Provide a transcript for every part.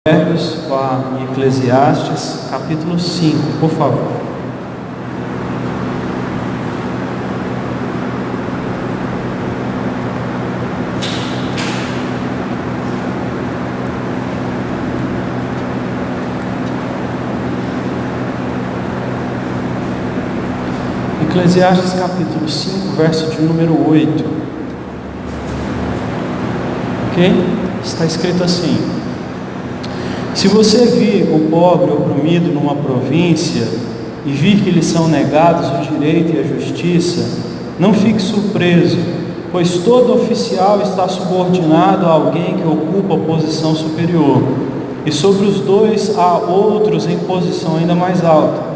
Lá em Eclesiastes, capítulo 5, por favor. Eclesiastes, capítulo 5, verso de número 8. Ok? Está escrito assim: se você vir o pobre oprimido numa província e vir que lhe são negados o direito e a justiça, não fique surpreso, pois todo oficial está subordinado a alguém que ocupa posição superior, e sobre os dois há outros em posição ainda mais alta.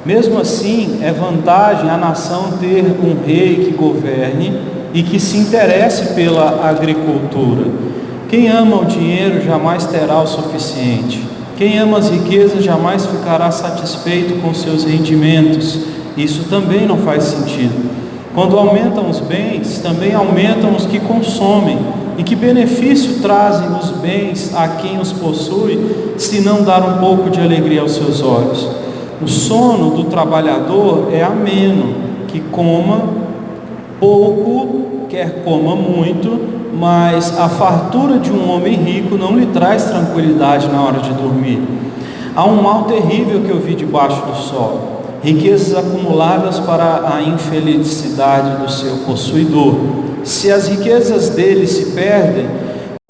Mesmo assim, é vantagem à nação ter um rei que governe e que se interesse pela agricultura. Quem ama o dinheiro jamais terá o suficiente. Quem ama as riquezas jamais ficará satisfeito com seus rendimentos. Isso também não faz sentido. Quando aumentam os bens, também aumentam os que consomem. E que benefício trazem os bens a quem os possui, se não dar um pouco de alegria aos seus olhos? O sono do trabalhador é ameno, que coma pouco, quer coma muito, mas a fartura de um homem rico não lhe traz tranquilidade na hora de dormir. Há um mal terrível que eu vi debaixo do sol: riquezas acumuladas para a infelicidade do seu possuidor. Se as riquezas dele se perdem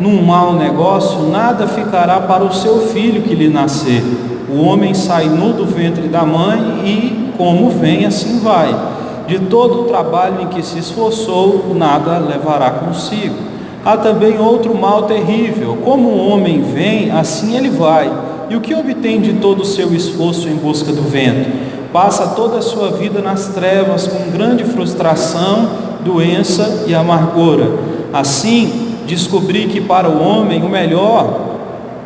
num mau negócio, nada ficará para o seu filho que lhe nascer. O homem sai nu do ventre da mãe e, como vem, assim vai. De todo o trabalho em que se esforçou, nada levará consigo. Há também outro mal terrível: como o homem vem, assim ele vai. E o que obtém de todo o seu esforço em busca do vento? Passa toda a sua vida nas trevas, com grande frustração, doença e amargura. Assim, descobri que para o homem o melhor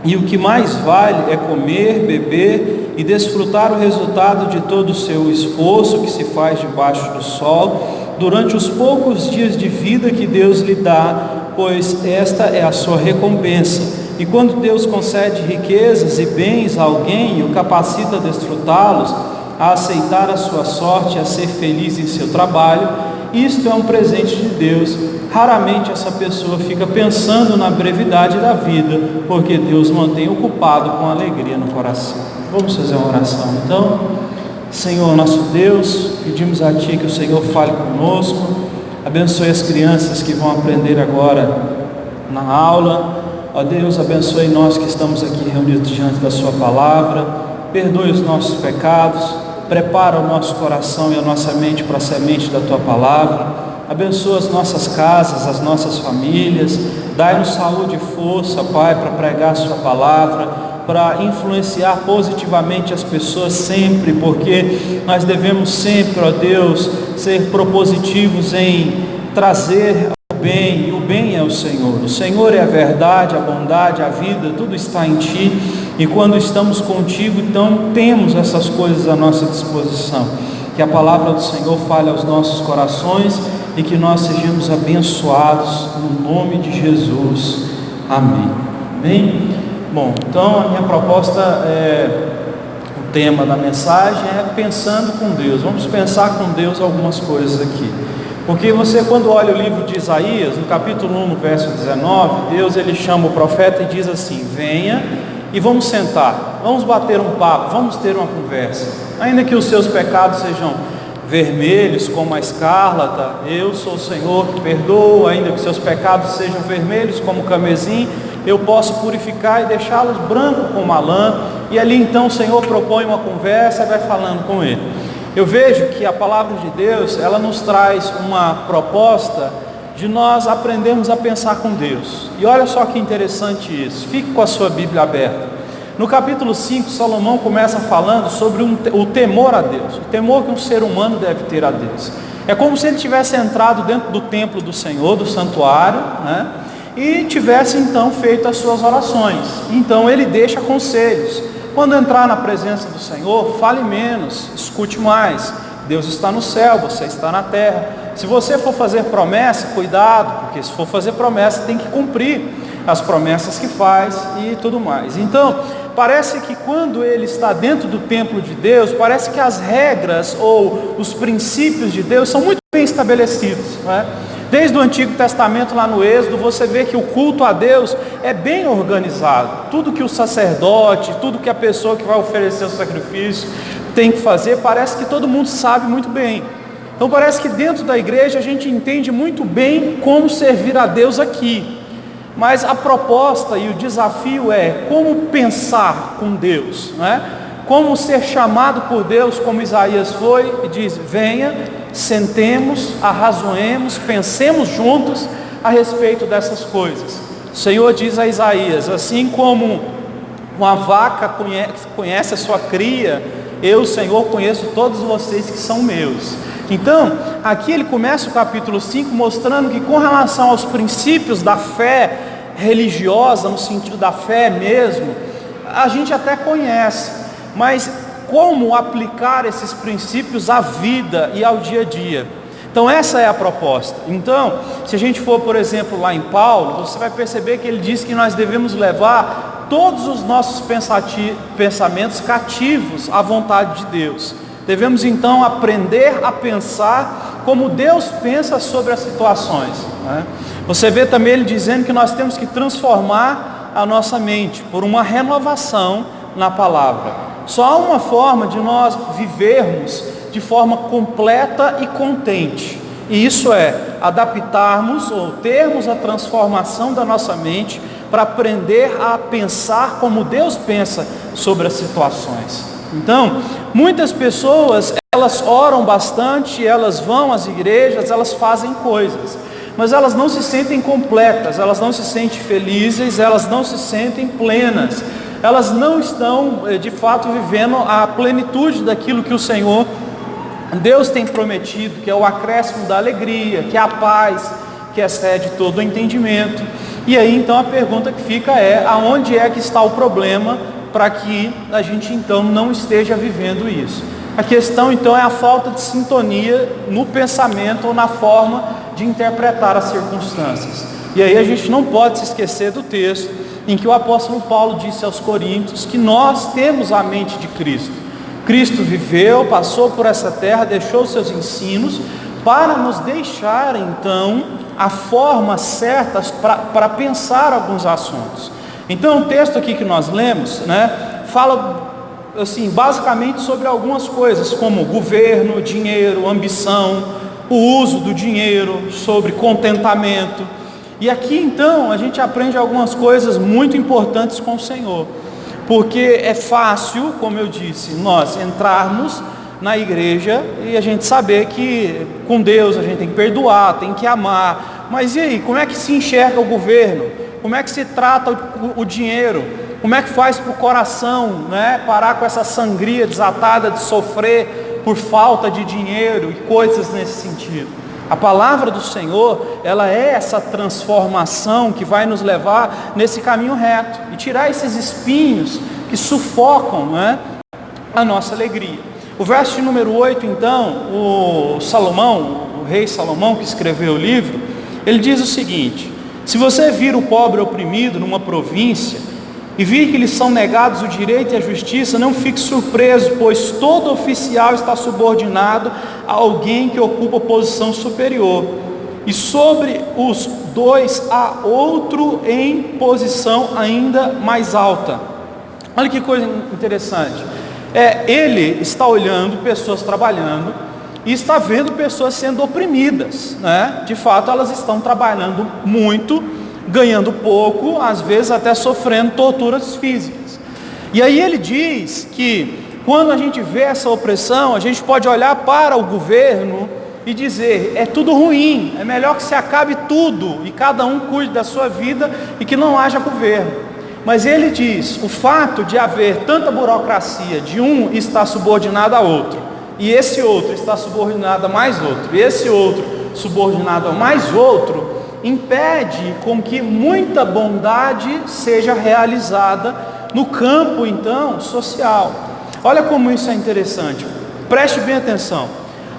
e o que mais vale é comer, beber e desfrutar o resultado de todo o seu esforço que se faz debaixo do sol, durante os poucos dias de vida que Deus lhe dá, pois esta é a sua recompensa. E quando Deus concede riquezas e bens a alguém e o capacita a desfrutá-los, a aceitar a sua sorte, a ser feliz em seu trabalho, isto é um presente de Deus. Raramente essa pessoa fica pensando na brevidade da vida, porque Deus mantém ocupado com alegria no coração. Vamos fazer uma oração então. Senhor nosso Deus, pedimos a Ti que o Senhor fale conosco, abençoe as crianças que vão aprender agora na aula. Ó Deus, abençoe nós que estamos aqui reunidos diante da Sua palavra, perdoe os nossos pecados, prepara o nosso coração e a nossa mente para a semente da Tua palavra, abençoa as nossas casas, as nossas famílias, dai-nos saúde e força, Pai, para pregar a Sua palavra, para influenciar positivamente as pessoas sempre, porque nós devemos sempre, ó Deus, ser propositivos em trazer o bem, e o bem é o Senhor é a verdade, a bondade, a vida, tudo está em Ti, e quando estamos contigo, então temos essas coisas à nossa disposição. Que a palavra do Senhor fale aos nossos corações e que nós sejamos abençoados no nome de Jesus. Amém. Amém? Bom, então a minha proposta o tema da mensagem é pensando com Deus. Vamos pensar com Deus algumas coisas aqui. Porque você, quando olha o livro de Isaías, no capítulo 1, no verso 19, Deus ele chama o profeta e diz assim: venha e vamos sentar, vamos bater um papo, vamos ter uma conversa. Ainda que os seus pecados sejam vermelhos como a escarlata, eu sou o Senhor que perdoa. Ainda que seus pecados sejam vermelhos como o carmesim, eu posso purificar e deixá-los brancos como a lã. E ali então o Senhor propõe uma conversa e vai falando com ele. Eu vejo que a palavra de Deus, ela nos traz uma proposta de nós aprendermos a pensar com Deus. E olha só que interessante isso, fique com a sua Bíblia aberta. No capítulo 5, Salomão começa falando sobre o temor a Deus, o temor que um ser humano deve ter a Deus. É como se ele tivesse entrado dentro do templo do Senhor, do santuário, né? E tivesse então feito as suas orações. Então ele deixa conselhos. Quando entrar na presença do Senhor, fale menos, escute mais. Deus está no céu, você está na terra. Se você for fazer promessa, cuidado, porque se for fazer promessa tem que cumprir. as promessas que faz e tudo mais. Então, parece que quando ele está dentro do templo de Deus, parece que as regras ou os princípios de Deus são muito bem estabelecidos, né? Desde o Antigo Testamento, lá no Êxodo, você vê que o culto a Deus é bem organizado. Tudo que o sacerdote, tudo que a pessoa que vai oferecer o sacrifício tem que fazer, parece que todo mundo sabe muito bem. Então parece que dentro da igreja a gente entende muito bem como servir a Deus aqui. Mas a proposta e o desafio é como pensar com Deus, né? Como ser chamado por Deus, como Isaías foi, e diz: venha, sentemos, arrazoemos, pensemos juntos a respeito dessas coisas. O Senhor diz a Isaías: assim como uma vaca conhece a sua cria, eu, Senhor, conheço todos vocês que são meus. Então, aqui ele começa o capítulo 5 mostrando que com relação aos princípios da fé religiosa, no sentido da fé mesmo, a gente até conhece, mas como aplicar esses princípios à vida e ao dia a dia? Então essa é a proposta. Então, se a gente for, por exemplo, lá em Paulo, você vai perceber que ele diz que nós devemos levar todos os nossos pensamentos cativos à vontade de Deus. Devemos então aprender a pensar como Deus pensa sobre as situações, né? Você vê também ele dizendo que nós temos que transformar a nossa mente por uma renovação na palavra. Só há uma forma de nós vivermos de forma completa e contente, e isso é adaptarmos ou termos a transformação da nossa mente para aprender a pensar como Deus pensa sobre as situações. Então, muitas pessoas, elas oram bastante, elas vão às igrejas, elas fazem coisas, mas elas não se sentem completas, elas não se sentem felizes, elas não se sentem plenas, elas não estão de fato vivendo a plenitude daquilo que o Senhor Deus tem prometido, que é o acréscimo da alegria, que é a paz, que excede todo o entendimento. E aí então a pergunta que fica é: aonde é que está o problema para que a gente então não esteja vivendo isso? A questão então é a falta de sintonia no pensamento ou na forma de interpretar as circunstâncias. E aí a gente não pode se esquecer do texto em que o apóstolo Paulo disse aos Coríntios que nós temos a mente de Cristo. Cristo viveu, passou por essa terra, deixou seus ensinos para nos deixar então a forma certa para pensar alguns assuntos. Então o texto aqui que nós lemos, né, fala assim, basicamente sobre algumas coisas, como governo, dinheiro, ambição, o uso do dinheiro, sobre contentamento. E aqui então a gente aprende algumas coisas muito importantes com o Senhor, porque é fácil, como eu disse, nós entrarmos na igreja e a gente saber que com Deus a gente tem que perdoar, tem que amar, mas e aí, como é que se enxerga o governo? Como é que se trata o dinheiro? Como é que faz para o coração, né, parar com essa sangria desatada de sofrer por falta de dinheiro e coisas nesse sentido? A palavra do Senhor, ela é essa transformação que vai nos levar nesse caminho reto e tirar esses espinhos que sufocam, né, a nossa alegria. O verso de número 8, então, o rei Salomão, que escreveu o livro, ele diz o seguinte: se você vir o pobre oprimido numa província e vir que lhes são negados o direito e a justiça, não fique surpreso, pois todo oficial está subordinado a alguém que ocupa posição superior, e sobre os dois há outro em posição ainda mais alta. Olha que coisa interessante. Ele está olhando pessoas trabalhando e está vendo pessoas sendo oprimidas, né? De fato, elas estão trabalhando muito, ganhando pouco, às vezes até sofrendo torturas físicas. E aí ele diz que quando a gente vê essa opressão, a gente pode olhar para o governo e dizer: é tudo ruim, é melhor que se acabe tudo e cada um cuide da sua vida e que não haja governo. Mas ele diz: o fato de haver tanta burocracia, de um estar subordinado a outro, e esse outro está subordinado a mais outro, e esse outro subordinado a mais outro, impede com que muita bondade seja realizada no campo então social. Olha como isso é interessante, preste bem atenção.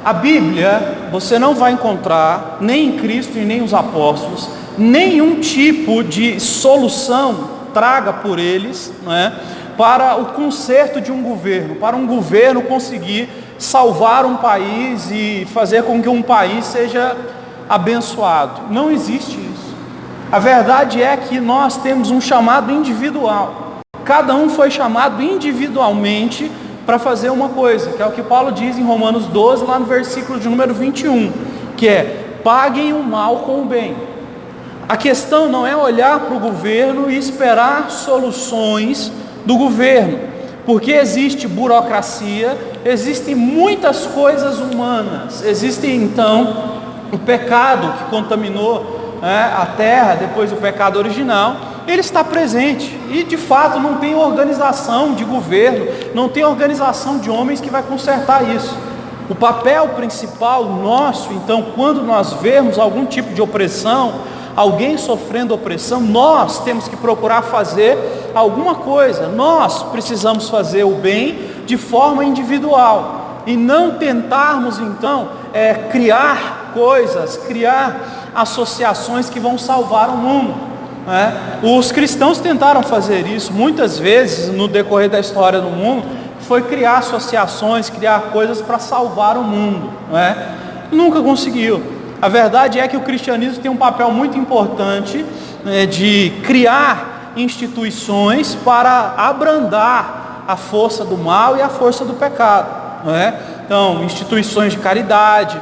A Bíblia você não vai encontrar, nem em Cristo e nem os apóstolos, nenhum tipo de solução traga por eles, né, para o conserto de um governo, para um governo conseguir salvar um país e fazer com que um país seja abençoado. Não existe isso. A verdade é que nós temos um chamado individual. Cada um foi chamado individualmente para fazer uma coisa, que é o que Paulo diz em Romanos 12, lá no versículo de número 21, que é: paguem o mal com o bem. A questão não é olhar para o governo e esperar soluções do governo, porque existe burocracia, existem muitas coisas humanas, existe então o pecado que contaminou a terra depois do pecado original. Ele está presente e de fato não tem organização de governo, não tem organização de homens que vai consertar isso. O papel principal nosso, então, quando nós vemos algum tipo de opressão, alguém sofrendo opressão, nós temos que procurar fazer alguma coisa. Nós precisamos fazer o bem de forma individual e não tentarmos então criar coisas, criar associações que vão salvar o mundo. Os cristãos tentaram fazer isso muitas vezes no decorrer da história do mundo, foi criar associações, criar coisas para salvar o mundo, nunca conseguiu. A verdade é que o cristianismo tem um papel muito importante, de criar instituições para abrandar a força do mal e a força do pecado, Então, instituições de caridade,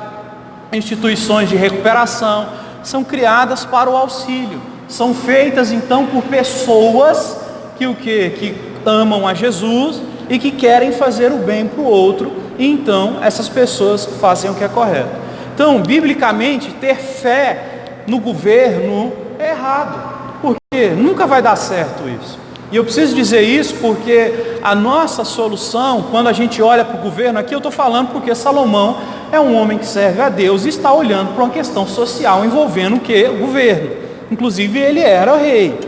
instituições de recuperação, são criadas para o auxílio. São feitas então por pessoas que amam a Jesus e que querem fazer o bem para o outro, e então essas pessoas fazem o que é correto. Então, biblicamente, ter fé no governo é errado, porque nunca vai dar certo isso. E eu preciso dizer isso porque a nossa solução, quando a gente olha para o governo, aqui eu estou falando porque Salomão é um homem que serve a Deus e está olhando para uma questão social envolvendo o que? O governo. Inclusive ele era o rei,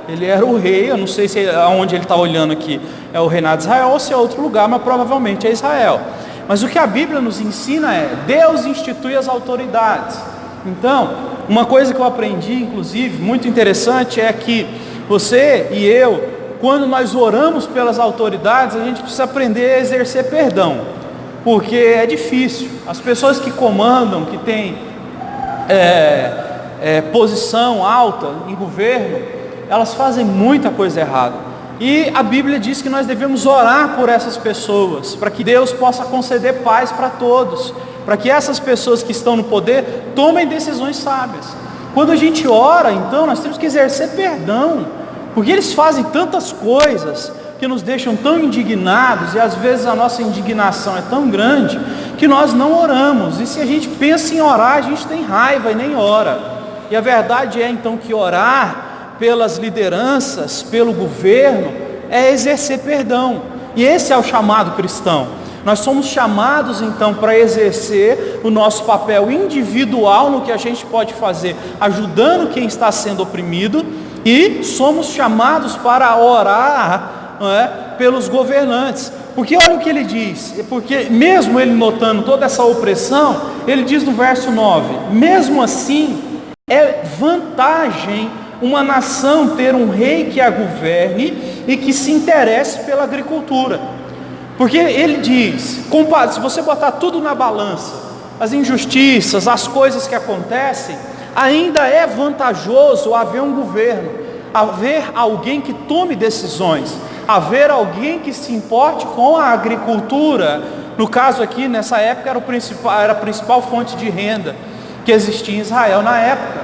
ele era o rei. Eu não sei se aonde ele está olhando aqui é o reinado de Israel ou se é outro lugar, mas provavelmente é Israel. Mas o que a Bíblia nos ensina é: Deus institui as autoridades. Então, uma coisa que eu aprendi, inclusive, muito interessante, é que você e eu, quando nós oramos pelas autoridades, a gente precisa aprender a exercer perdão, porque é difícil. As pessoas que comandam, que têm posição alta em governo, elas fazem muita coisa errada. E a Bíblia diz que nós devemos orar por essas pessoas, para que Deus possa conceder paz para todos, para que essas pessoas que estão no poder tomem decisões sábias. Quando a gente ora, então, nós temos que exercer perdão, porque eles fazem tantas coisas que nos deixam tão indignados, e às vezes a nossa indignação é tão grande que nós não oramos. E se a gente pensa em orar, a gente tem raiva e nem ora. E a verdade é então que orar pelas lideranças, pelo governo, é exercer perdão. E esse é o chamado cristão. Nós somos chamados então para exercer o nosso papel individual no que a gente pode fazer, ajudando quem está sendo oprimido, e somos chamados para orar pelos governantes. Porque olha o que ele diz, porque mesmo ele notando toda essa opressão, ele diz no verso 9: mesmo assim, é vantagem uma nação ter um rei que a governe e que se interesse pela agricultura. Porque ele diz, se você botar tudo na balança, as injustiças, as coisas que acontecem, ainda é vantajoso haver um governo, haver alguém que tome decisões, haver alguém que se importe com a agricultura. No caso aqui, nessa época, era a principal fonte de renda que existia em Israel na época,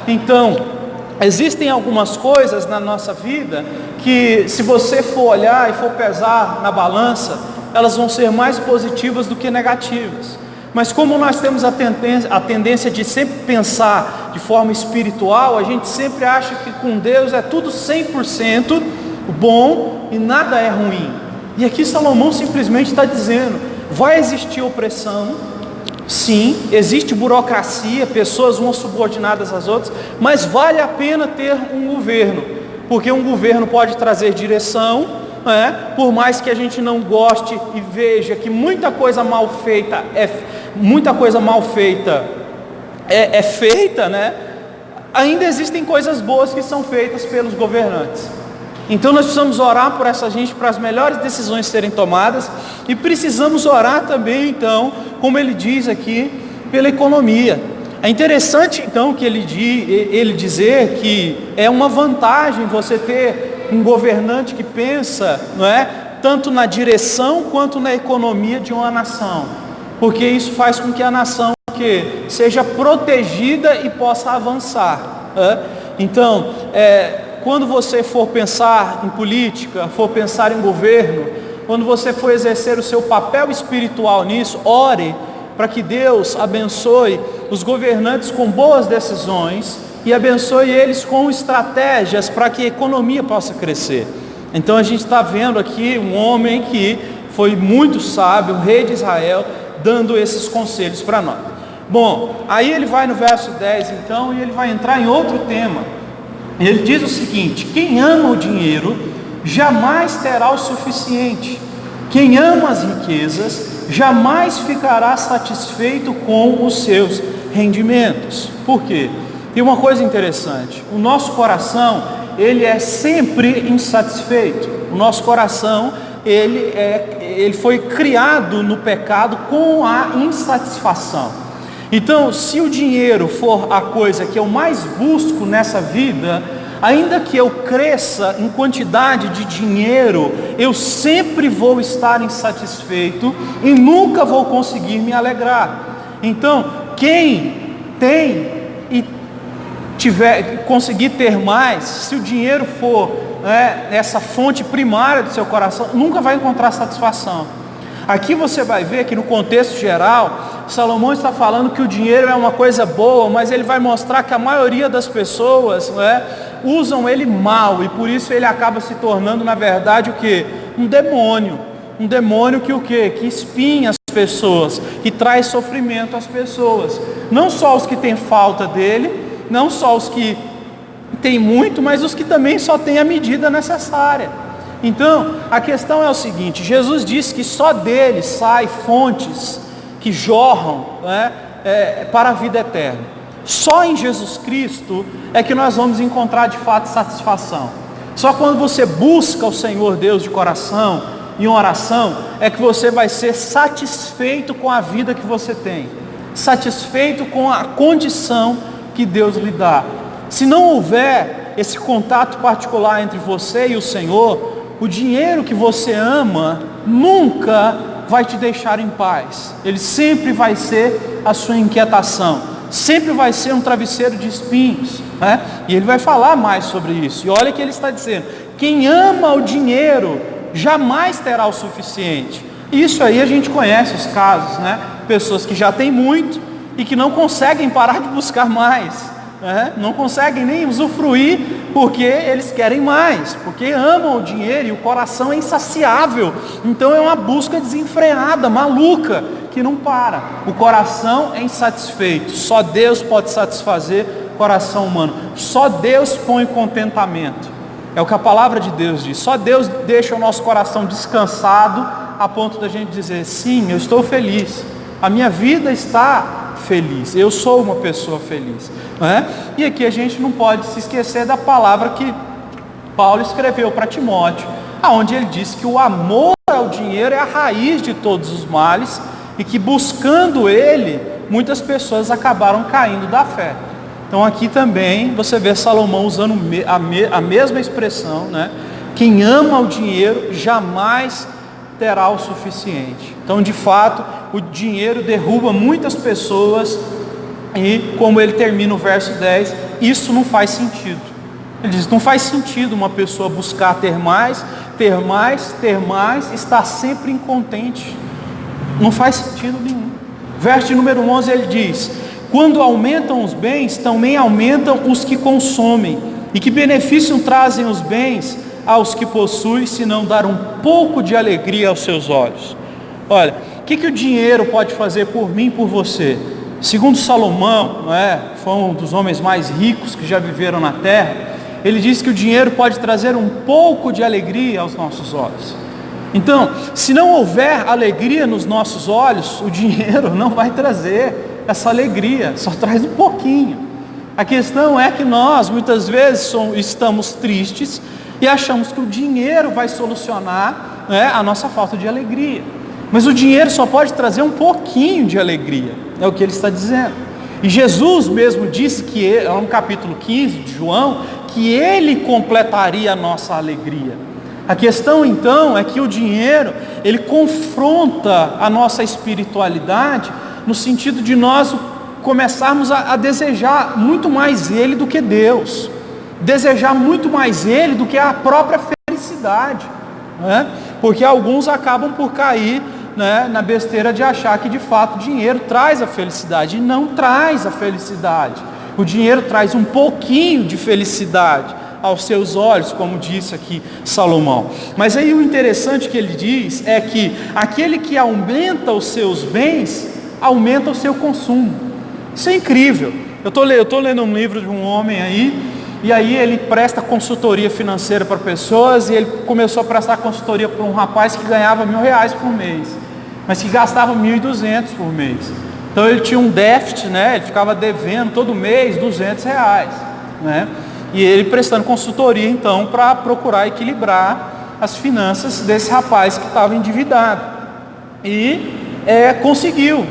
Então, existem algumas coisas na nossa vida que, se você for olhar e for pesar na balança, elas vão ser mais positivas do que negativas. Mas como nós temos a tendência de sempre pensar de forma espiritual, a gente sempre acha que com Deus é tudo 100% bom e nada é ruim. E aqui Salomão simplesmente está dizendo: vai existir opressão, sim, existe burocracia, pessoas umas subordinadas às outras, mas vale a pena ter um governo, porque um governo pode trazer direção, por mais que a gente não goste e veja que muita coisa mal feita é feita, ainda existem coisas boas que são feitas pelos governantes. Então nós precisamos orar por essa gente, para as melhores decisões serem tomadas, e precisamos orar também, então, como ele diz aqui, pela economia. É interessante então que ele dizer que é uma vantagem você ter um governante que pensa, não é, tanto na direção quanto na economia de uma nação, porque isso faz com que a nação seja protegida e possa avançar. Então, quando você for pensar em política, for pensar em governo, quando você for exercer o seu papel espiritual nisso, ore para que Deus abençoe os governantes com boas decisões e abençoe eles com estratégias para que a economia possa crescer. Então a gente está vendo aqui um homem que foi muito sábio, o rei de Israel, dando esses conselhos para nós. Bom, aí ele vai no verso 10 então, e ele vai entrar em outro tema. Ele diz o seguinte: quem ama o dinheiro jamais terá o suficiente. Quem ama as riquezas jamais ficará satisfeito com os seus rendimentos. Por quê? Tem uma coisa interessante: o nosso coração, ele é sempre insatisfeito. O nosso coração, ele foi criado no pecado com a insatisfação. Então, se o dinheiro for a coisa que eu mais busco nessa vida, ainda que eu cresça em quantidade de dinheiro, eu sempre vou estar insatisfeito e nunca vou conseguir me alegrar. Então, quem tem e conseguir ter mais, se o dinheiro for essa fonte primária do seu coração, nunca vai encontrar satisfação. Aqui você vai ver que no contexto geral, Salomão está falando que o dinheiro é uma coisa boa, mas ele vai mostrar que a maioria das pessoas usam ele mal, e por isso ele acaba se tornando, na verdade, o que? Um demônio. Um demônio que o quê? Que espinha as pessoas, que traz sofrimento às pessoas. Não só os que têm falta dele, não só os que têm muito, mas os que também só têm a medida necessária. Então, a questão é o seguinte: Jesus disse que só dele sai fontes que jorram para a vida eterna. Só em Jesus Cristo é que nós vamos encontrar de fato satisfação. Só quando você busca o Senhor Deus de coração, em oração, é que você vai ser satisfeito com a vida que você tem, satisfeito com a condição que Deus lhe dá. Se não houver esse contato particular entre você e o Senhor, o dinheiro que você ama nunca vai te deixar em paz. Ele sempre vai ser a sua inquietação, sempre vai ser um travesseiro de espinhos, E ele vai falar mais sobre isso. E olha o que ele está dizendo: quem ama o dinheiro jamais terá o suficiente. Isso aí a gente conhece os casos, Pessoas que já têm muito e que não conseguem parar de buscar mais, não conseguem nem usufruir, porque eles querem mais, porque amam o dinheiro e o coração é insaciável. Então é uma busca desenfreada, maluca, que não para. O coração é insatisfeito. Só Deus pode satisfazer o coração humano. Só Deus põe contentamento. É o que a palavra de Deus diz. Só Deus deixa o nosso coração descansado, a ponto da gente dizer: sim, eu estou feliz, a minha vida está feliz, eu sou uma pessoa feliz, E aqui a gente não pode se esquecer da palavra que Paulo escreveu para Timóteo, aonde ele diz que o amor ao dinheiro é a raiz de todos os males, e que buscando ele, muitas pessoas acabaram caindo da fé. Então aqui também você vê Salomão usando a mesma expressão, Quem ama o dinheiro jamais terá o suficiente. Então, de fato, o dinheiro derruba muitas pessoas, e como ele termina o verso 10, isso não faz sentido. Ele diz: não faz sentido uma pessoa buscar ter mais, estar sempre incontente. Não faz sentido nenhum. Verso número 11 ele diz: quando aumentam os bens, também aumentam os que consomem. E que benefício trazem os bens aos que possuem, se não dar um pouco de alegria aos seus olhos? Olha, o que o dinheiro pode fazer por mim e por você? Segundo Salomão, foi um dos homens mais ricos que já viveram na terra, ele diz que o dinheiro pode trazer um pouco de alegria aos nossos olhos. Então, se não houver alegria nos nossos olhos, o dinheiro não vai trazer essa alegria, só traz um pouquinho. A questão é que nós, muitas vezes, estamos tristes e achamos que o dinheiro vai solucionar, né, a nossa falta de alegria. Mas o dinheiro só pode trazer um pouquinho de alegria, é o que ele está dizendo. E Jesus mesmo disse que, no capítulo 15 de João, que ele completaria a nossa alegria. A questão então é que o dinheiro, ele confronta a nossa espiritualidade, no sentido de nós começarmos a desejar muito mais ele do que Deus, desejar muito mais ele do que a própria felicidade, né? Porque alguns acabam por cair, né, na besteira de achar que de fato o dinheiro traz a felicidade, e não traz a felicidade. O dinheiro traz um pouquinho de felicidade aos seus olhos, como disse aqui Salomão. Mas aí o interessante que ele diz é que aquele que aumenta os seus bens, aumenta o seu consumo. Isso é incrível. Eu estou lendo um livro de um homem aí, e aí ele presta consultoria financeira para pessoas, e ele começou a prestar consultoria para um rapaz que ganhava R$1.000 por mês, mas que gastava 1.200 por mês. Então ele tinha um déficit, né? Ele ficava devendo todo mês R$200, né? E ele prestando consultoria então para procurar equilibrar as finanças desse rapaz que estava endividado. E conseguiu.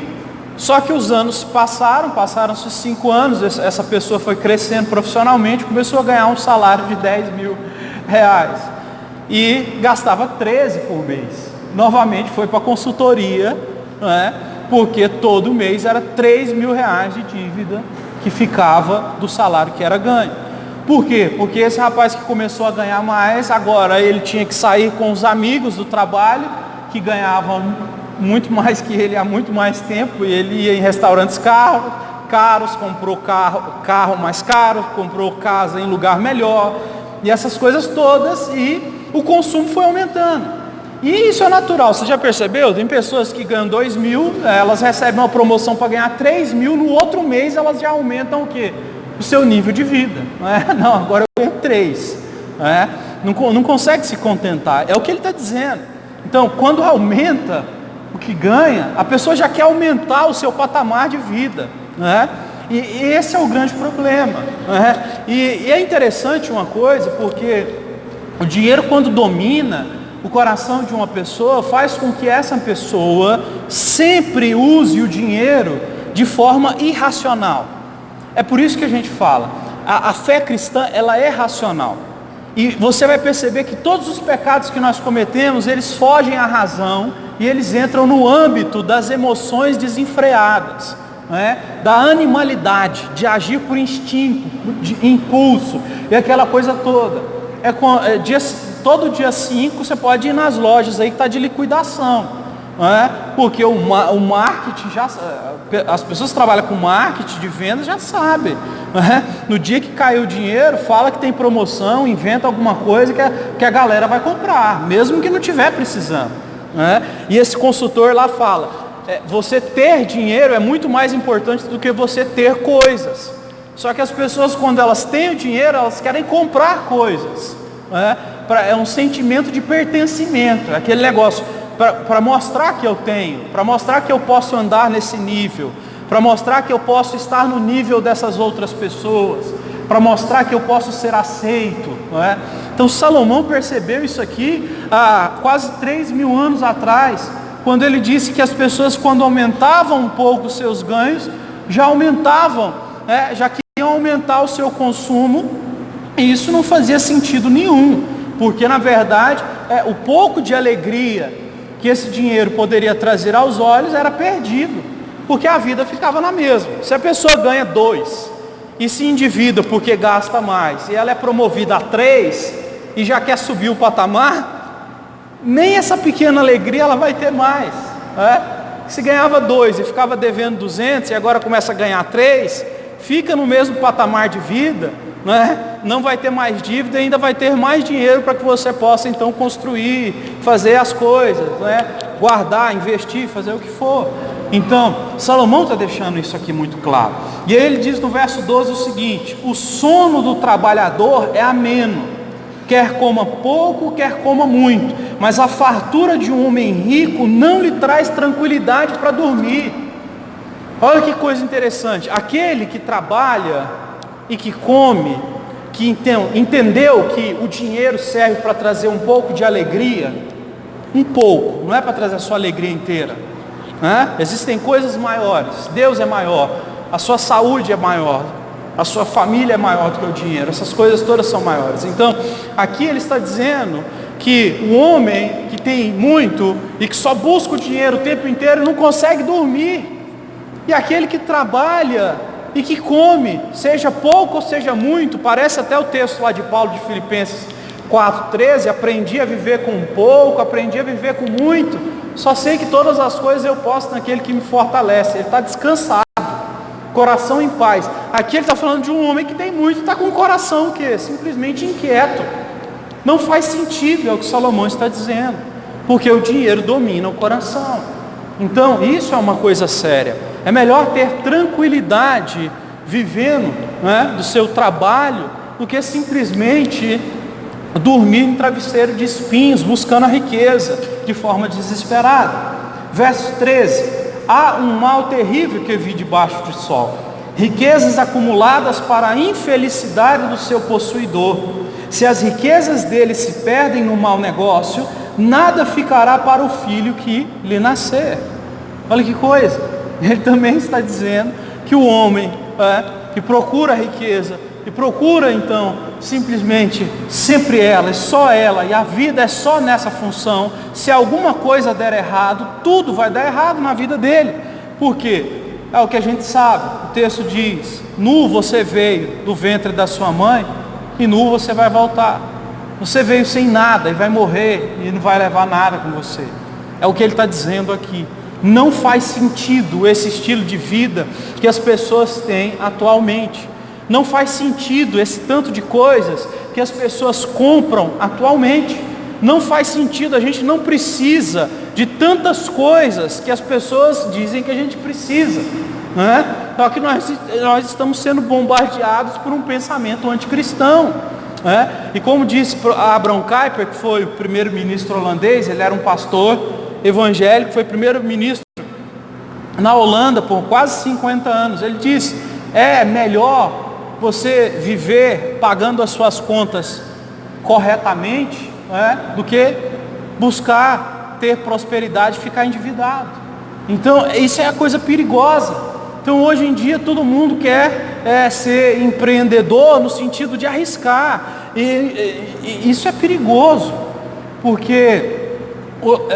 Só que os anos passaram-se 5 anos, essa pessoa foi crescendo profissionalmente, começou a ganhar um salário de R$10.000 e gastava 13 por mês. Novamente foi para a consultoria, né? Porque todo mês era R$3.000 de dívida que ficava do salário que era ganho. Por quê? Porque esse rapaz que começou a ganhar mais, agora ele tinha que sair com os amigos do trabalho, que ganhavam muito mais que ele há muito mais tempo, e ele ia em restaurantes caros, comprou carro mais caro, comprou casa em lugar melhor, e essas coisas todas, e o consumo foi aumentando. E isso é natural, você já percebeu? Tem pessoas que ganham 2.000, elas recebem uma promoção para ganhar 3.000, no outro mês elas já aumentam o quê? O seu nível de vida. Não, agora eu ganho 3. Não consegue se contentar, é o que ele está dizendo. Então, quando aumenta o que ganha, a pessoa já quer aumentar o seu patamar de vida, né? E esse é o grande problema, né? E é interessante uma coisa, porque o dinheiro, quando domina o coração de uma pessoa, faz com que essa pessoa sempre use o dinheiro de forma irracional. É por isso que a gente fala, a fé cristã, ela é racional. E você vai perceber que todos os pecados que nós cometemos, eles fogem à razão, e eles entram no âmbito das emoções desenfreadas, né? Da animalidade, de agir por instinto, de impulso, e aquela coisa toda. Todo dia 5 você pode ir nas lojas aí que está de liquidação, né? Porque o marketing, as pessoas que trabalham com marketing de vendas já sabem, né? No dia que caiu o dinheiro, fala que tem promoção, inventa alguma coisa que a galera vai comprar, mesmo que não estiver precisando, né? E esse consultor lá fala, você ter dinheiro é muito mais importante do que você ter coisas. Só que as pessoas, quando elas têm o dinheiro, elas querem comprar coisas, né? É um sentimento de pertencimento, aquele negócio, para mostrar que eu tenho, para mostrar que eu posso andar nesse nível, para mostrar que eu posso estar no nível dessas outras pessoas, para mostrar que eu posso ser aceito, não é? Então Salomão percebeu isso aqui há quase 3.000 anos atrás, quando ele disse que as pessoas, quando aumentavam um pouco os seus ganhos, já aumentavam, já queriam aumentar o seu consumo, e isso não fazia sentido nenhum, porque na verdade o pouco de alegria que esse dinheiro poderia trazer aos olhos era perdido, porque a vida ficava na mesma. Se a pessoa ganha 2 e se endivida porque gasta mais, e ela é promovida a 3 e já quer subir o patamar, nem essa pequena alegria ela vai ter mais, né? Se ganhava 2 e ficava devendo 200 e agora começa a ganhar 3, fica no mesmo patamar de vida, né? Não vai ter mais dívida, ainda vai ter mais dinheiro para que você possa então construir, fazer as coisas, né? Guardar, investir, fazer o que for. Então, Salomão está deixando isso aqui muito claro. E aí ele diz no verso 12 o seguinte: o sono do trabalhador é ameno, quer coma pouco, quer coma muito, mas a fartura de um homem rico não lhe traz tranquilidade para dormir. Olha que coisa interessante, aquele que trabalha e que come, que entendeu que o dinheiro serve para trazer um pouco de alegria, um pouco, não é para trazer a sua alegria inteira, né? Existem coisas maiores, Deus é maior, a sua saúde é maior, a sua família é maior do que o dinheiro, essas coisas todas são maiores. Então, aqui ele está dizendo que o homem que tem muito e que só busca o dinheiro o tempo inteiro não consegue dormir, e aquele que trabalha e que come, seja pouco ou seja muito, parece até o texto lá de Paulo de Filipenses 4,13, aprendi a viver com pouco, aprendi a viver com muito, só sei que todas as coisas eu posso naquele que me fortalece. Ele está descansado, coração em paz. Aqui ele está falando de um homem que tem muito, está com o coração simplesmente inquieto. Não faz sentido, é o que Salomão está dizendo, porque o dinheiro domina o coração. Então isso é uma coisa séria. É melhor ter tranquilidade vivendo, né, do seu trabalho, do que simplesmente dormir em travesseiro de espinhos, buscando a riqueza de forma desesperada. Verso 13: há um mal terrível que vi debaixo do sol, riquezas acumuladas para a infelicidade do seu possuidor. Se as riquezas dele se perdem no mau negócio, nada ficará para o filho que lhe nascer. Olha que coisa, ele também está dizendo que o homem que procura a riqueza, que procura então simplesmente sempre ela, é só ela, e a vida é só nessa função, se alguma coisa der errado, tudo vai dar errado na vida dele. Por quê? É o que a gente sabe, o texto diz: nu você veio do ventre da sua mãe, e nu você vai voltar. Você veio sem nada e vai morrer, e não vai levar nada com você. É o que ele está dizendo aqui. Não faz sentido esse estilo de vida que as pessoas têm atualmente. Não faz sentido esse tanto de coisas que as pessoas compram atualmente. Não faz sentido, a gente não precisa de tantas coisas que as pessoas dizem que a gente precisa, né? Só que nós estamos sendo bombardeados por um pensamento anticristão, né? E como disse Abraham Kuyper, que foi o primeiro-ministro holandês, ele era um pastor evangélico, foi primeiro-ministro na Holanda por quase 50 anos. Ele disse: é melhor você viver pagando as suas contas corretamente, né, do que buscar ter prosperidade e ficar endividado. Então isso é a coisa perigosa. Então hoje em dia todo mundo quer ser empreendedor no sentido de arriscar, e isso é perigoso, porque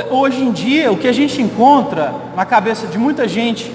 hoje em dia o que a gente encontra na cabeça de muita gente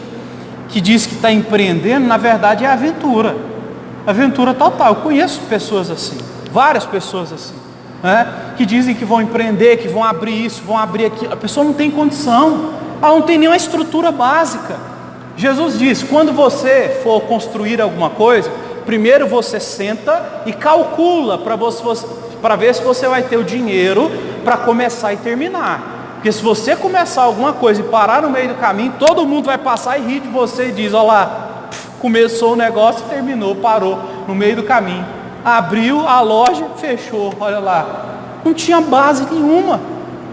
que diz que está empreendendo, na verdade é aventura total. Eu conheço pessoas assim, várias pessoas assim, né, que dizem que vão empreender, que vão abrir isso, vão abrir aquilo. A pessoa não tem condição, ela não tem nenhuma estrutura básica. Jesus diz: quando você for construir alguma coisa, primeiro você senta e calcula para ver se você vai ter o dinheiro para começar e terminar. Porque se você começar alguma coisa e parar no meio do caminho, todo mundo vai passar e rir de você e diz: olha lá, começou o negócio e terminou, parou no meio do caminho, abriu a loja, fechou, olha lá, não tinha base nenhuma.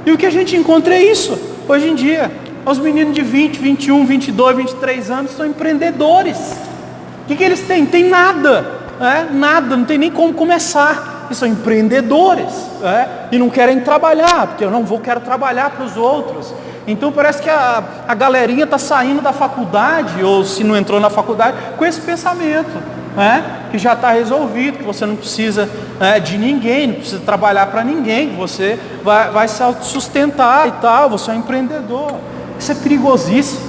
E o que a gente encontra é isso hoje em dia. Os meninos de 20, 21, 22, 23 anos são empreendedores. O que eles têm? Tem nada, nada, não tem nem como começar. Eles são empreendedores, e não querem trabalhar, porque eu não quero trabalhar para os outros. Então parece que a galerinha está saindo da faculdade, ou se não entrou na faculdade, com esse pensamento, que já está resolvido, que você não precisa de ninguém, não precisa trabalhar para ninguém, que você vai se autossustentar e tal, você é um empreendedor. Isso é perigosíssimo,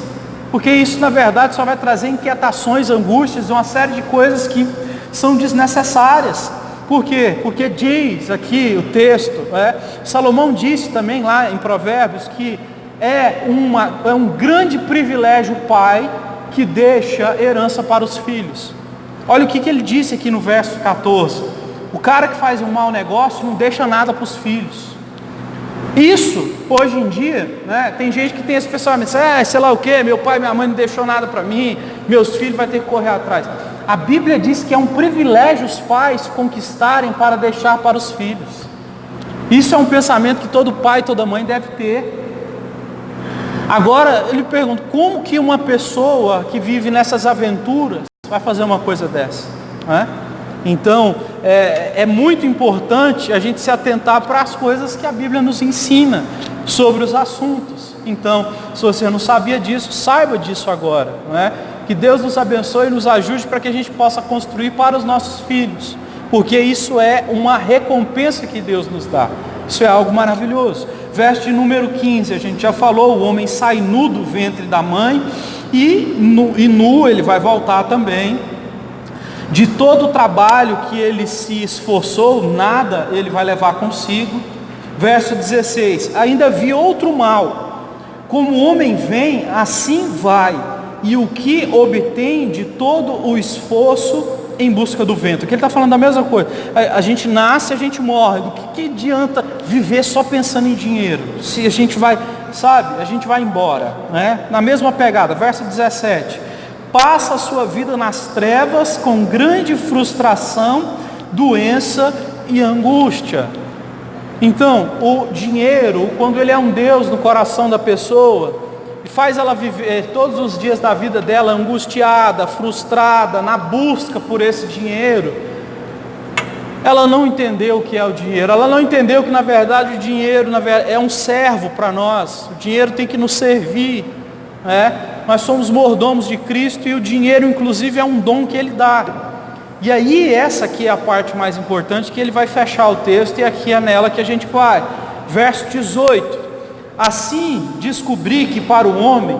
porque isso na verdade só vai trazer inquietações, angústias, uma série de coisas que são desnecessárias. Por quê? Porque diz aqui o texto, Salomão disse também lá em Provérbios que é um grande privilégio o pai que deixa herança para os filhos. Olha o que ele disse aqui no verso 14: o cara que faz um mau negócio não deixa nada para os filhos. Isso, hoje em dia, tem gente que tem esse pensamento: sei lá o que, meu pai e minha mãe não deixou nada para mim, meus filhos vão ter que correr atrás. A Bíblia diz que é um privilégio os pais conquistarem para deixar para os filhos. Isso é um pensamento que todo pai e toda mãe deve ter. Agora, ele pergunta: como que uma pessoa que vive nessas aventuras vai fazer uma coisa dessa? Então, é muito importante a gente se atentar para as coisas que a Bíblia nos ensina sobre os assuntos. Então, se você não sabia disso, saiba disso agora, não é? Que Deus nos abençoe e nos ajude para que a gente possa construir para os nossos filhos, porque isso é uma recompensa que Deus nos dá. Isso é algo maravilhoso. Verso de número 15, a gente já falou, o homem sai nu do ventre da mãe e nu ele vai voltar também. De todo o trabalho que ele se esforçou, nada ele vai levar consigo. Verso 16, ainda vi outro mal, como o homem vem, assim vai, e o que obtém de todo o esforço em busca do vento. Aqui ele está falando da mesma coisa. A gente nasce, a gente morre. Do que adianta viver só pensando em dinheiro? Se a gente vai, sabe, a gente vai embora, né? Na mesma pegada, verso 17. Passa a sua vida nas trevas com grande frustração, doença e angústia. Então, o dinheiro, quando ele é um Deus no coração da pessoa, e faz ela viver todos os dias da vida dela angustiada, frustrada, na busca por esse dinheiro, ela não entendeu o que é o dinheiro, ela não entendeu que na verdade o dinheiro é um servo para nós, o dinheiro tem que nos servir, né? Nós somos mordomos de Cristo e o dinheiro inclusive é um dom que Ele dá. E aí essa aqui é a parte mais importante, que ele vai fechar o texto, e aqui é nela que a gente vai. Verso 18. Assim descobri que para o homem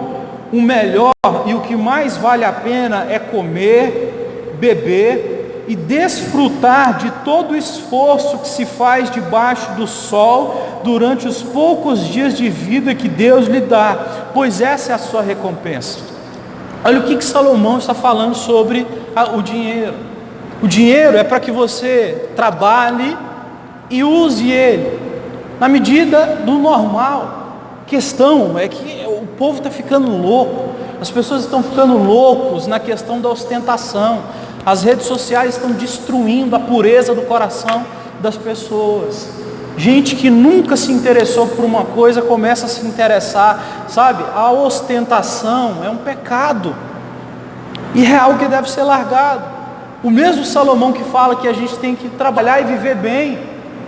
o melhor e o que mais vale a pena é comer, beber e desfrutar de todo o esforço que se faz debaixo do sol durante os poucos dias de vida que Deus lhe dá, pois essa é a sua recompensa. Olha o que Salomão está falando sobre o dinheiro. O dinheiro é para que você trabalhe e use ele na medida do normal. A questão é que o povo está ficando louco, as pessoas estão ficando loucos na questão da ostentação. As redes sociais estão destruindo a pureza do coração das pessoas. Gente que nunca se interessou por uma coisa começa a se interessar, sabe? A ostentação é um pecado e é algo que deve ser largado. O mesmo Salomão que fala que a gente tem que trabalhar e viver bem,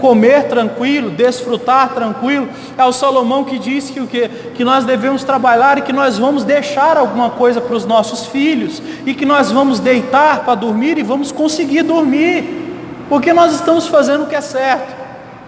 comer tranquilo, desfrutar tranquilo, é o Salomão que diz que o quê? Que nós devemos trabalhar e que nós vamos deixar alguma coisa para os nossos filhos, e que nós vamos deitar para dormir e vamos conseguir dormir, porque nós estamos fazendo o que é certo.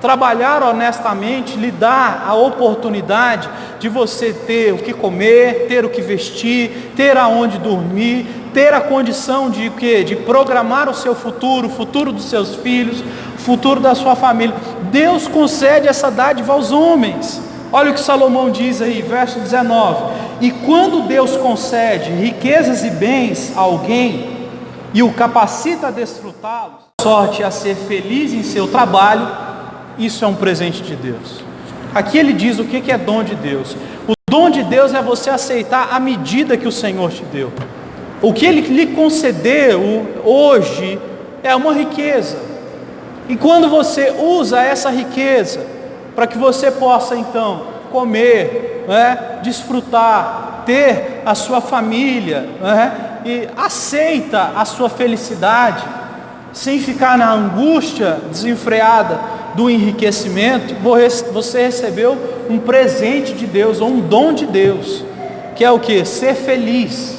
Trabalhar honestamente lhe dá a oportunidade de você ter o que comer, ter o que vestir, ter aonde dormir, ter a condição de quê? De programar o seu futuro, o futuro dos seus filhos, o futuro da sua família. Deus concede essa dádiva aos homens. Olha o que Salomão diz aí, verso 19. E quando Deus concede riquezas e bens a alguém e o capacita a desfrutá-los, sorte a ser feliz em seu trabalho, isso é um presente de Deus. Aqui ele diz o que é dom de Deus. O dom de Deus é você aceitar a medida que o Senhor te deu. O que Ele lhe concedeu hoje é uma riqueza. E quando você usa essa riqueza para que você possa então comer, né, desfrutar, ter a sua família, né, e aceita a sua felicidade, sem ficar na angústia desenfreada do enriquecimento, você recebeu um presente de Deus, ou um dom de Deus, que é o que? Ser feliz.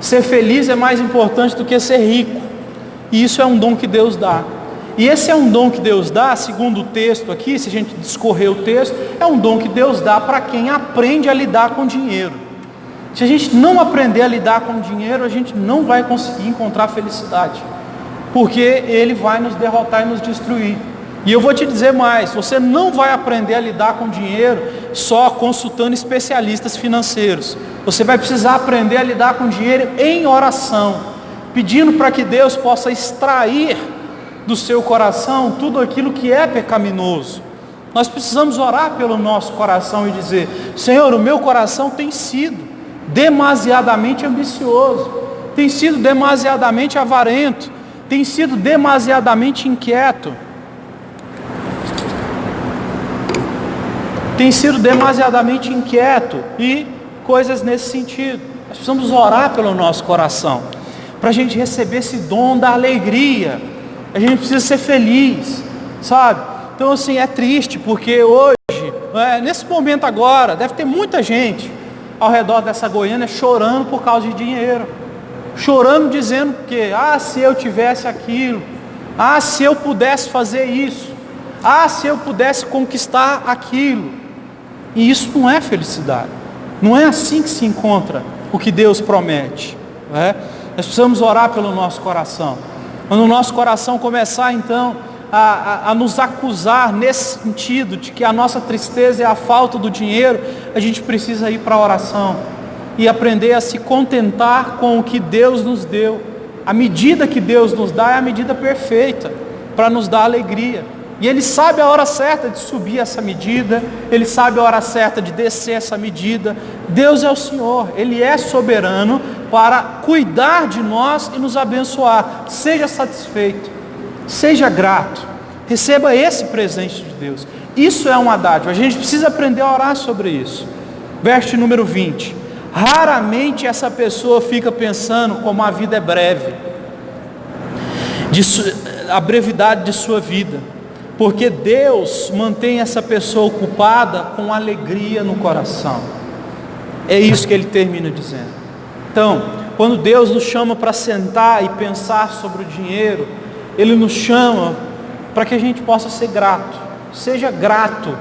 Ser feliz é mais importante do que ser rico, e isso é um dom que Deus dá. E esse é um dom que Deus dá, segundo o texto aqui, se a gente discorrer o texto, é um dom que Deus dá para quem aprende a lidar com dinheiro. Se a gente não aprender a lidar com dinheiro, a gente não vai conseguir encontrar felicidade, porque ele vai nos derrotar e nos destruir. E eu vou te dizer mais, você não vai aprender a lidar com dinheiro só consultando especialistas financeiros. Você vai precisar aprender a lidar com dinheiro em oração, pedindo para que Deus possa extrair do seu coração tudo aquilo que é pecaminoso. Nós precisamos orar pelo nosso coração e dizer: Senhor, o meu coração tem sido demasiadamente ambicioso, tem sido demasiadamente avarento, tem sido demasiadamente inquieto, tem sido demasiadamente inquieto e coisas nesse sentido. Nós precisamos orar pelo nosso coração, para a gente receber esse dom da alegria, A gente precisa ser feliz, sabe? Então assim, é triste porque hoje, nesse momento agora, deve ter muita gente ao redor dessa Goiânia chorando por causa de dinheiro. Chorando dizendo que, se eu tivesse aquilo, se eu pudesse fazer isso, se eu pudesse conquistar aquilo. E isso não é felicidade. Não é assim que se encontra o que Deus promete. Nós precisamos orar pelo nosso coração. Quando o nosso coração começar então a nos acusar nesse sentido de que a nossa tristeza é a falta do dinheiro, a gente precisa ir para a oração e aprender a se contentar com o que Deus nos deu. A medida que Deus nos dá é a medida perfeita para nos dar alegria. E Ele sabe a hora certa de subir essa medida, Ele sabe a hora certa de descer essa medida. Deus é o Senhor, Ele é soberano para cuidar de nós e nos abençoar. Seja satisfeito, seja grato, receba esse presente de Deus. Isso é uma dádiva, a gente precisa aprender a orar sobre isso. Verso número 20. Raramente essa pessoa fica pensando como a vida é breve, a brevidade de sua vida, porque Deus mantém essa pessoa ocupada com alegria no coração. É isso que ele termina dizendo. Então, quando Deus nos chama para sentar e pensar sobre o dinheiro, Ele nos chama para que a gente possa ser grato. Seja grato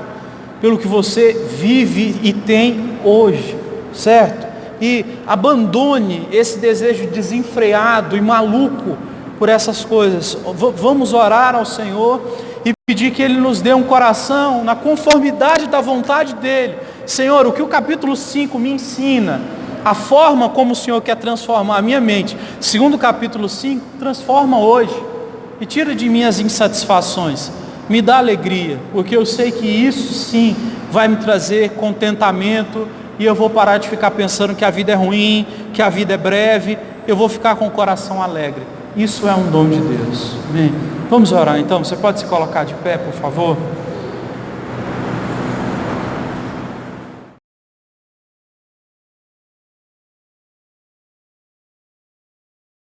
pelo que você vive e tem hoje, certo? E abandone esse desejo desenfreado e maluco por essas coisas. Vamos orar ao Senhor e pedir que Ele nos dê um coração na conformidade da vontade dEle. Senhor, o que o capítulo 5 me ensina, a forma como o Senhor quer transformar a minha mente, segundo o capítulo 5, transforma hoje e tira de mim as insatisfações, me dá alegria, porque eu sei que isso sim vai me trazer contentamento, e eu vou parar de ficar pensando que a vida é ruim, que a vida é breve. Eu vou ficar com o coração alegre. Isso é um dom de Deus. Amém? Vamos orar então. Você pode se colocar de pé, por favor?